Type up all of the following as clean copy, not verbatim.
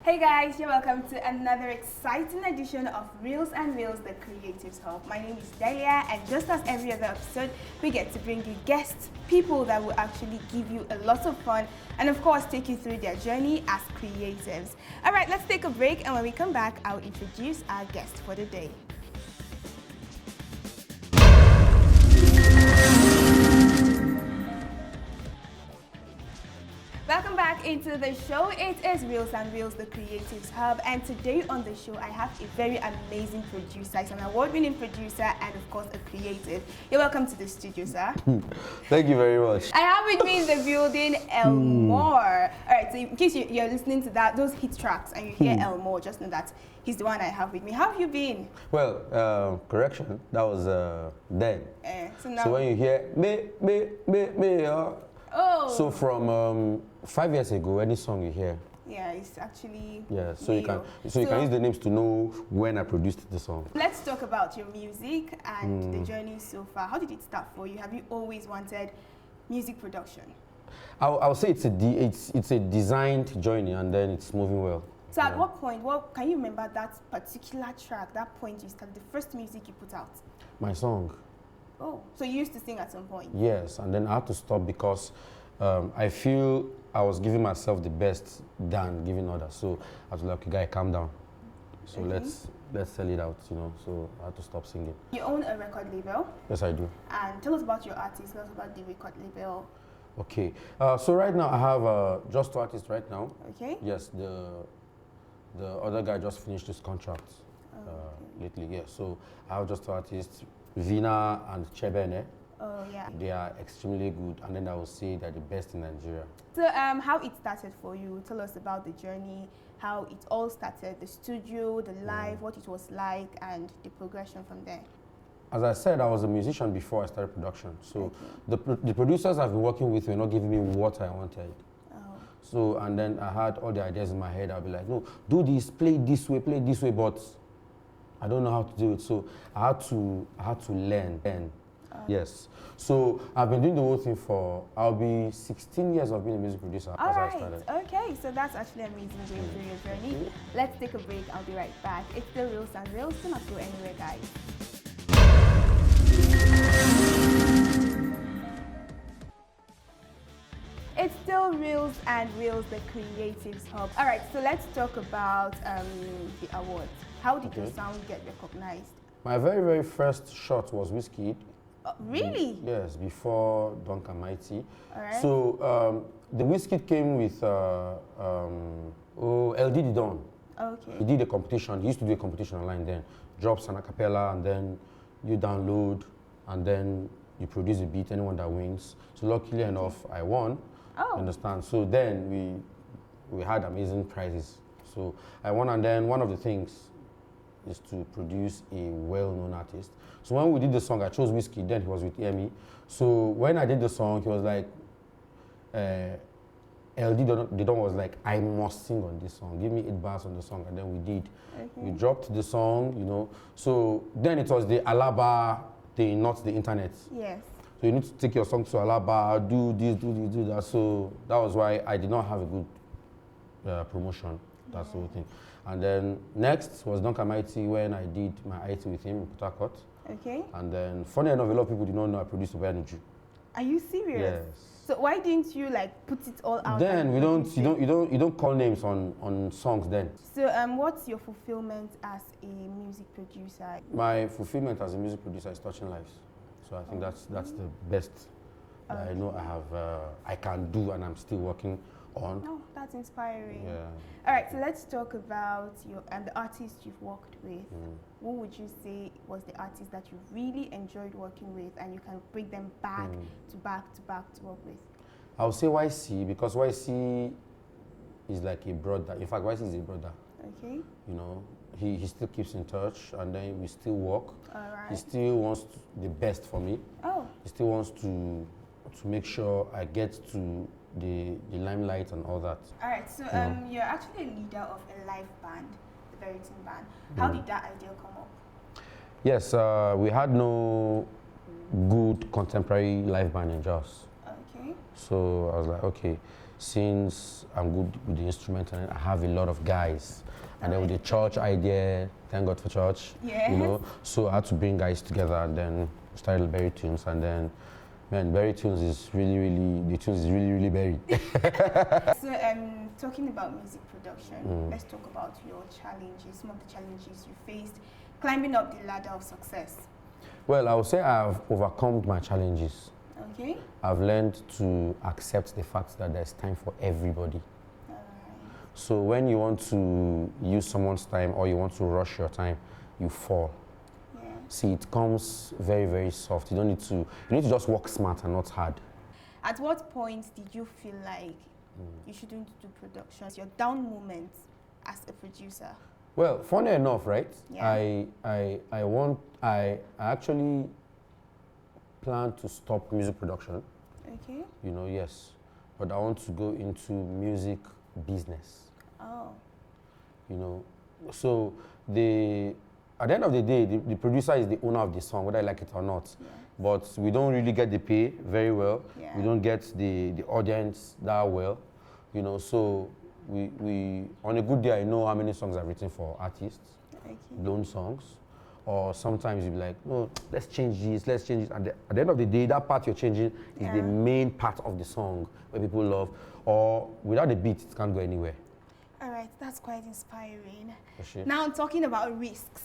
Hey guys, you're welcome to another exciting edition of Reels and Reels, the Creatives Hub. My name is Delia, and just as every other episode, we get to bring you guests, people that will actually give you a lot of fun and of course take you through their journey as creatives. All right, let's take a break, and when we come back, I'll introduce our guest for the day. Welcome back into the show. It is Reels and Reels, the Creatives Hub, and today on the show I have a very amazing producer. He's an award-winning producer and of course a creative. You're welcome to the studio, sir. Thank you very much. I have with me in the building Elmo. All right, so in case you're listening to those hit tracks and you hear Elmo, just know that he's the one I have with me. How have you been? Well, correction, that was then. So when you hear me, oh. So from 5 years ago, any song you hear. Yeah, it's actually. Yeah, so you can you can use the names to know when I produced the song. Let's talk about your music and the journey so far. How did it start for you? Have you always wanted music production? I'll say it's a designed journey, and then it's moving well. So at what point, can you remember that particular track, that point you started, the first music you put out? My song. Oh, so you used to sing at some point? Yes, and then I had to stop because I feel I was giving myself the best than giving others. So I was like, okay, guy, calm down. So let's sell it out, you know. So I had to stop singing. You own a record label? Yes, I do. And tell us about your artist. Tell us about the record label. Okay, so right now I have just two artists right now. Okay. Yes, the other guy just finished his contract lately. Yeah, so I have just two artists, Vina and Chebene. Oh yeah. They are extremely good, and then I will say they're the best in Nigeria. So how it started for you? Tell us about the journey, how it all started, the studio, the live, what it was like, and the progression from there. As I said, I was a musician before I started production. So the producers I've been working with were not giving me what I wanted. So, and then I had all the ideas in my head. I'll be like, no, do this, play this way, but I don't know how to do it. So I had to learn. Yes. So I've been doing the whole thing I'll be 16 years of being a music producer as I started. Okay, so that's actually amazing going through your journey. Let's take a break. I'll be right back. It's still Reels and Reels. Do not go anywhere, guys. It's still Reels and Reels, the Creatives Hub. All right, so let's talk about the awards. How did your sound get recognized? My very, very first shot was Whiskey. Really? Yes, before Duncan Mighty. All right. So the Whiskey came with LD Didon. Okay. He did a competition. He used to do a competition online then. Drops an acapella, and then you download, and then you produce a beat, anyone that wins. So luckily enough, I won. Oh. Understand? So then we had amazing prizes. So I won, and then one of the things is to produce a well-known artist. So when we did the song, I chose Whiskey, then he was with Emi. So when I did the song, he was like, LD Didon was like, I must sing on this song. Give me 8 bars on the song, and then we did. Okay. We dropped the song, you know. So then it was the Alaba thing, not the internet. Yes. So you need to take your song to Alaba, do this, do that. So that was why I did not have a good promotion. That's the whole thing. And then next was Duncan Mighty, when I did my IT with him in Port Harcourt. Okay. And then, funny enough, a lot of people did not know I produced Obayanuju. Are you serious? Yes. So why didn't you like put it all out? Then you don't call names on songs then. So what's your fulfillment as a music producer? My fulfillment as a music producer is touching lives. So I think that's the best that I know I can do, and I'm still working on. Oh, that's inspiring. Yeah. All right, so let's talk about the artists you've worked with. Who would you say was the artist that you really enjoyed working with, and you can bring them back to back to work with? I would say YC, because YC is like a brother. In fact, YC is a brother. Okay. You know, he still keeps in touch, and then we still work. All right. He still wants the best for me. Oh. He still wants to make sure I get to the limelight and all that. All right, so you're actually a leader of a live band, the Veritin Band. How did that idea come up? Yes, we had no good contemporary live band in Jos. Okay. So I was like, okay, since I'm good with the instrument and I have a lot of guys, and then with the church idea, thank God for church, Yes. you know, so I had to bring guys together and then started Berry Tunes, and then, man, Berry Tunes is the tunes is really berry. So, talking about music production, let's talk about your challenges, some of the challenges you faced climbing up the ladder of success. Well, I would say I've overcome my challenges. Okay. I've learned to accept the fact that there's time for everybody. So when you want to use someone's time or you want to rush your time, you fall. Yeah. See, it comes very soft. You need to just work smart and not hard. At what point did you feel like you shouldn't do productions, your down moments as a producer? Well, funny enough, right? Yeah. I actually plan to stop music production. Okay. You know, yes. But I want to go into music business. Oh. You know, so at the end of the day, the producer is the owner of the song, whether I like it or not. Yeah. But we don't really get the pay very well. Yeah. We don't get the audience that well. You know, so we on a good day, I know how many songs I've written for artists, Okay. blown songs. Or sometimes you'll be like, no, let's change this, let's change it. At the end of the day, that part you're changing is the main part of the song where people love. Or without the beat, it can't go anywhere. All right, that's quite inspiring. For sure. Now, talking about risks,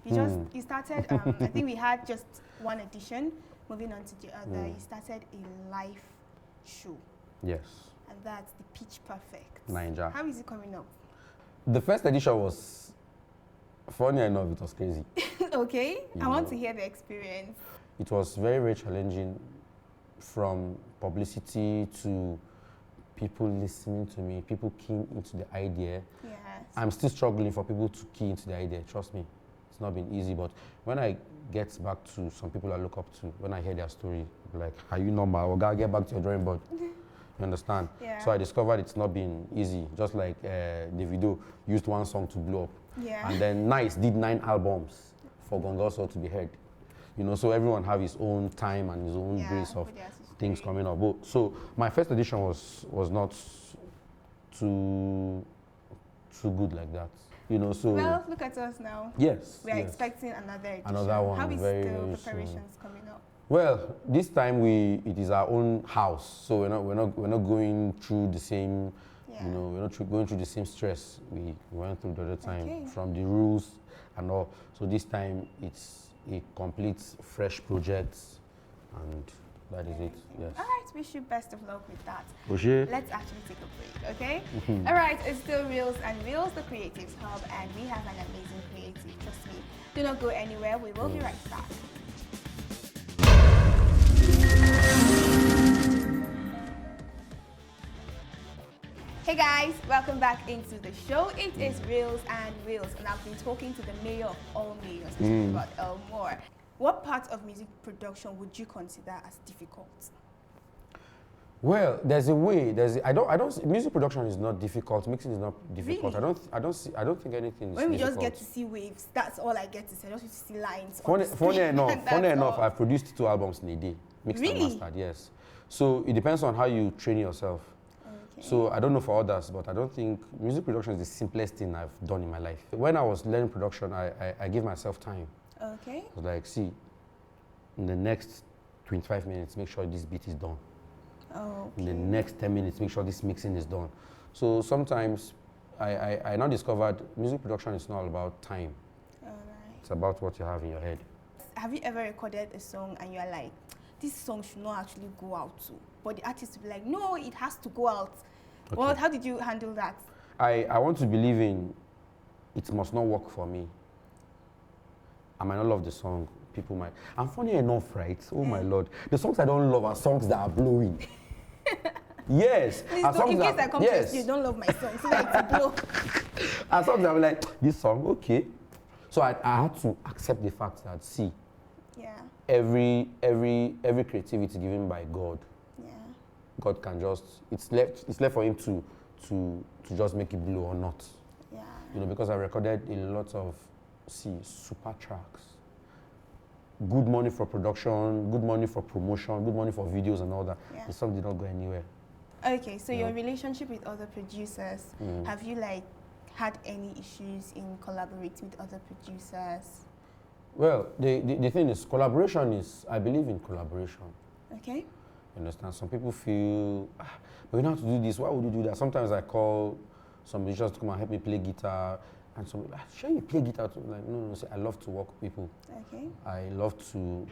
you started, I think we had just one edition, moving on to the other. You started a live show. Yes. And that's the Pitch Perfect. Niger. How is it coming up? The first edition was, funny enough, it was crazy. Okay, I want to hear the experience. It was very challenging, from publicity to people listening to me, people keying into the idea. Yes. I'm still struggling for people to key into the idea, trust me. It's not been easy, but when I get back to some people I look up to, when I hear their story, like, are you normal? Or gotta get back to your drawing board. You understand? Yeah. So I discovered it's not been easy. Just like Davido used one song to blow up. Yeah. And then Nice did 9 albums for Gongoso to be heard. You know, so everyone have his own time and his own grace of things coming up. But, so my first edition was not too good like that. You know, so well, look at us now. yes. We are expecting another edition. Another one. How is very, the very preparations soon. coming up? Well, this time it is our own house, so we're not going through the same, you know, we're not going through the same stress we went through the other time from the rules and all. So this time it's a complete fresh project, and that is it. Yes. All right, wish you best of luck with that. Boucher. Let's actually take a break, okay? All right, it's still Reels and Reels, the Creatives Hub, and we have an amazing creative. Trust me. Do not go anywhere. We will be right back. Hey guys, welcome back into the show. It is Reels and Reels, and I've been talking to the mayor of all mayors, talking about Elmo. What part of music production would you consider as difficult? Well, there's a way. Music production is not difficult. Mixing is not difficult. Really? I don't think anything is when we difficult. just get to see waves, that's all I get to see. I just get to see lines. Funny enough, all. I've produced 2 albums in a day, mixed and mastered. Yes. So it depends on how you train yourself. Okay. So I don't know for others, but I don't think music production is the simplest thing I've done in my life. When I was learning production, I gave myself time. Okay. I was like, see, in the next 25 minutes, make sure this beat is done. Oh, In the next 10 minutes, make sure this mixing is done. So sometimes I now discovered music production is not all about time. all right. It's about what you have in your head. Have you ever recorded a song and you're like, this song should not actually go out too, but the artist will be like, no, it has to go out. Okay. Well, how did you handle that? I want to believe in it must not work for me. I might not love the song. People might. And funny enough, right? Oh my Lord. The songs I don't love are songs that are blowing. Yes. Please don't, in case I come to you don't love my song, so that it's blow. And songs that I'm like, this song, okay. So I had to accept the fact that, see, every creativity given by God, God can just, it's left for him to just make it blow or not. Yeah. You know, because I recorded a lot of, super tracks. Good money for production, good money for promotion, good money for videos and all that. Yeah. The song did not go anywhere. Okay, so your relationship with other producers, have you like had any issues in collaborating with other producers? Well, the thing is, collaboration is, I believe in collaboration. Okay. You understand? Some people feel, but you know how to do this, why would you do that? Sometimes I call some musicians to come and help me play guitar, and some people, sure you play guitar too? Like, no, say, I love to work with people. Okay. I love to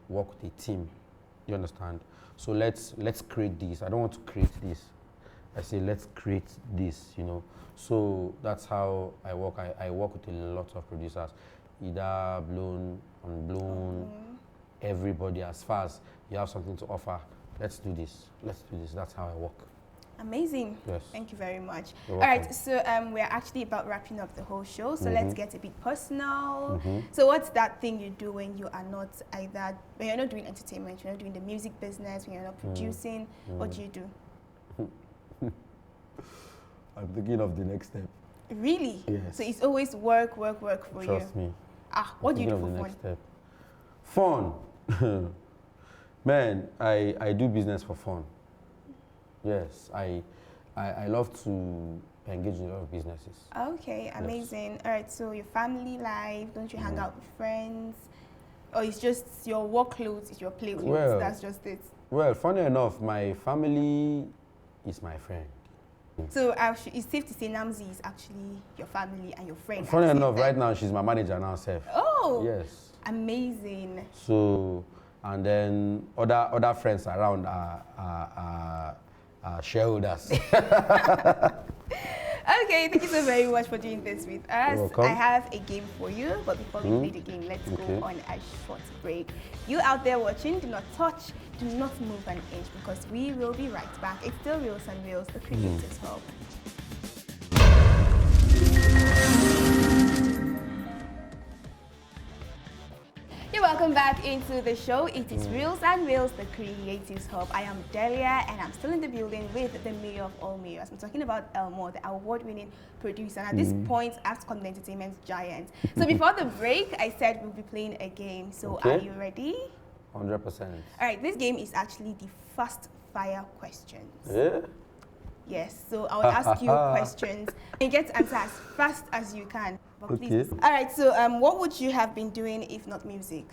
work with a team. You understand? So let's create this. I don't want to create this. I say let's create this, you know. So that's how I work. I work with a lot of producers, either blown, unblown, everybody. As far as you have something to offer, let's do this. Let's do this. That's how I work. Amazing. Yes. Thank you very much. You're All right, welcome. so we're actually about wrapping up the whole show, so let's get a bit personal. Mhm. So what's that thing you do when you are not either, when you're not doing entertainment, you're not doing the music business, when you're not producing, what do you do? I'm thinking of the next step. Really? Yes. So it's always work for you? Trust me. What do you do Thinking of for the fun? next step. Fun. Man, I do business for fun. Yes, I love to engage in a lot of businesses. Okay, amazing. All right, so your family life, don't you hang out with friends? Or it's just your work clothes, it's your play clothes, Well, that's just it? Well, funny enough, my family is my friend. So it's safe to say Namzi is actually your family and your friend. Funny enough, right now she's my manager now, Seth. Oh, Yes. amazing. So, and then other friends around are shareholders. Okay, thank you so very much for doing this with us. You're welcome. I have a game for you, but before we play the game, let's go on a short break. You out there watching, do not touch, do not move an inch, because we will be right back. It's still Reels and Reels, the Creators Hub. You're welcome back into the show. It is Reels and Reels, the Creatives Hub. I am Delia, and I'm still in the building with the mayor of all mayors. I'm talking about Elmo, the award-winning producer. And at this point, I have to call the entertainment giant. So before the break, I said we'll be playing a game. So are you ready? 100%. All right, this game is actually the fast fire questions. Yeah? Yes, so I will ask you questions and you get to answer as fast as you can. But please. All right, so what would you have been doing if not music?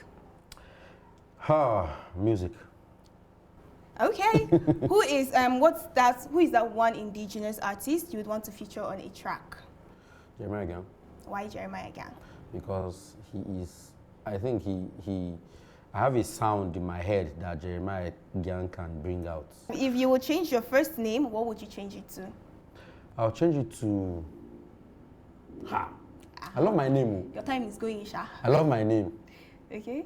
Music. Okay. Who is that one indigenous artist you would want to feature on a track? Jeremiah Gang. Why Jeremiah Gang? Because he is, I think I have a sound in my head that Jeremiah Gang can bring out. If you would change your first name, what would you change it to? I'll change it to, I love my name. Your time is going, Isha. I love my name. Okay.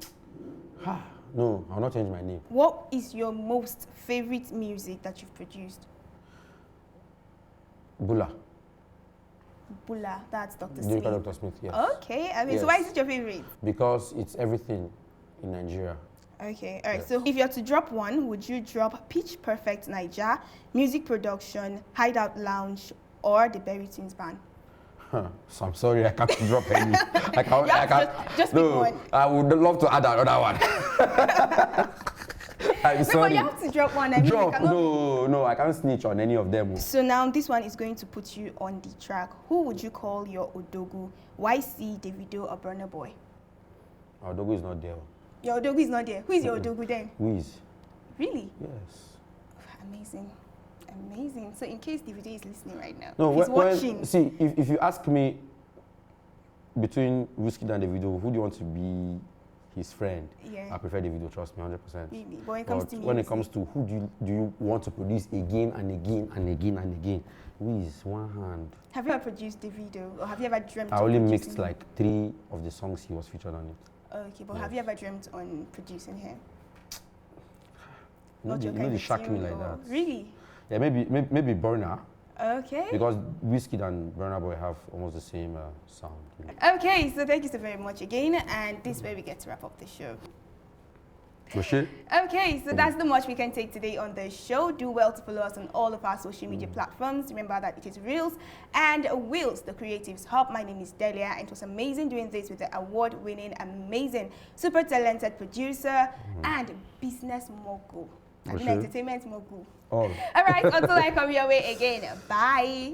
No, I'll not change my name. What is your most favorite music that you've produced? Bula. Bula, that's Dr. Lyrical Smith. Dr. Smith, yes. Okay, I mean, Yes. so why is it your favorite? Because it's everything in Nigeria. Okay, all right. Yes. So if you had to drop one, would you drop Pitch Perfect Naija, music production, Hideout Lounge, or the Berry Twins Band? So I'm sorry, I can't drop any. I can't. Just pick one. I would love to add another one. I'm No, sorry. but you have to drop one. I mean, you Drop? cannot... No, I can't snitch on any of them. So now this one is going to put you on the track. Who would you call your Odogu? YC, Davido, or Burna Boy? Our Dogo is not there. Your Odogu is not there. Who is your Odogu then? Wiz. Really? Yes. Amazing. Amazing. So in case Davido is listening right now, No, he's watching. see, if you ask me between Wizkid and Davido, who do you want to be his friend? Yeah. I prefer Davido, trust me, 100%. Really? But when it comes to when it music- comes to who do you want to produce again and again and again and again, Wiz, one hand. Have you ever produced Davido, or have you ever dreamt? I of only producing mixed him? like 3 of the songs he was featured on it. Okay, but have you ever dreamt on producing him? You know they shock me like that. Really? Yeah, maybe Burna, Okay. because Wizkid and Burna Boy have almost the same sound. You know. Okay, so thank you so very much again, and this is where we get to wrap up the show. Rocher? Okay, so that's the much we can take today on the show. Do well to follow us on all of our social media platforms. Remember that it is Reels and Wheels, the Creatives Hub. My name is Delia, and it was amazing doing this with the award-winning, amazing, super talented producer and business mogul, I mean, entertainment more cool. All. All right, until I come your way again. Bye.